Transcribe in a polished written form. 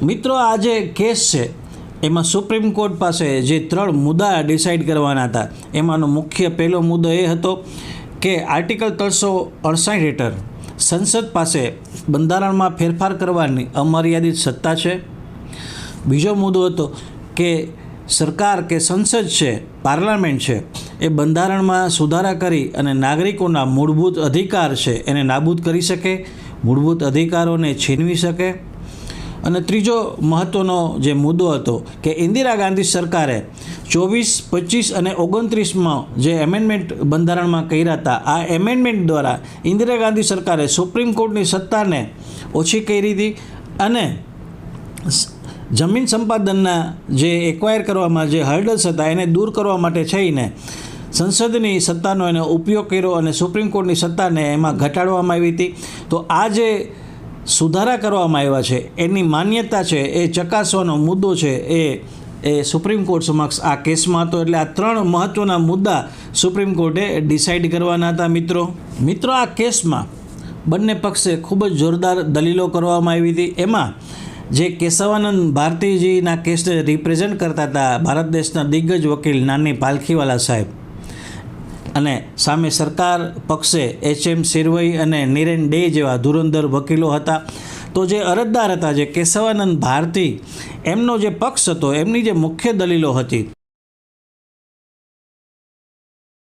મિત્રો, આ જે કેસ છે એમાં સુપ્રીમ કોર્ટ પાસે જે 3 મુદ્દા ડિસાઇડ કરવાના હતા એમાંનો મુખ્ય પહેલો મુદ્દો એ હતો કે આર્ટિકલ 368 હેઠળ સંસદ પાસે બંધારણમાં ફેરફાર કરવાની અમર્યાદિત સત્તા છે। બીજો મુદ્દો હતો કે સરકાર કે સંસદ છે, પાર્લામેન્ટ છે, એ બંધારણમાં સુધારા કરી અને નાગરિકોના મૂળભૂત અધિકાર છે એને નાબૂદ કરી શકે, મૂળભૂત અધિકારોને છીનવી શકે। અને ત્રીજો મહત્ત્વનો જે મુદ્દો હતો કે ઇન્દિરા ગાંધી સરકારે 24, 25 અને 29માં જે એમેન્ડમેન્ટ બંધારણમાં કર્યા હતા, આ એમેન્ડમેન્ટ દ્વારા ઇન્દિરા ગાંધી સરકારે સુપ્રીમ કોર્ટની સત્તાને ઓછી કરી હતી અને જમીન સંપાદનના જે એક્વાયર કરવામાં જે હર્ડલ્સ હતા એને દૂર કરવા માટે થઈને સંસદની સત્તાનો એને ઉપયોગ કર્યો અને સુપ્રીમ કોર્ટની સત્તાને એમાં ઘટાડવામાં આવી હતી। તો આ જે સુધારા કરવામાં આવ્યા છે એની માન્યતા છે એ ચકાસવાનો મુદ્દો છે એ સુપ્રીમ કોર્ટ સમક્ષ આ કેસમાં હતો। એટલે આ 3 મહત્ત્વના મુદ્દા સુપ્રીમ કોર્ટે ડિસાઇડ કરવાના હતા। મિત્રો, આ કેસમાં બંને પક્ષે ખૂબ જ જોરદાર દલીલો કરવામાં આવી હતી। એમાં જે કેશવાનંદ ભારતીજીના કેસને રિપ્રેઝેન્ટ કરતા હતા ભારત દેશના દિગ્ગજ વકીલ નાની પાલખીવાલા સાહેબ, અને સામે સરકાર પક્ષે HM શિરવઈ અને નિરેન ડે જેવા ધુરંધર વકીલો હતા। તો જે અરજદાર હતા જે કેશવાનંદ ભારતી, એમનો જે પક્ષ હતો, એમની જે મુખ્ય દલીલો હતી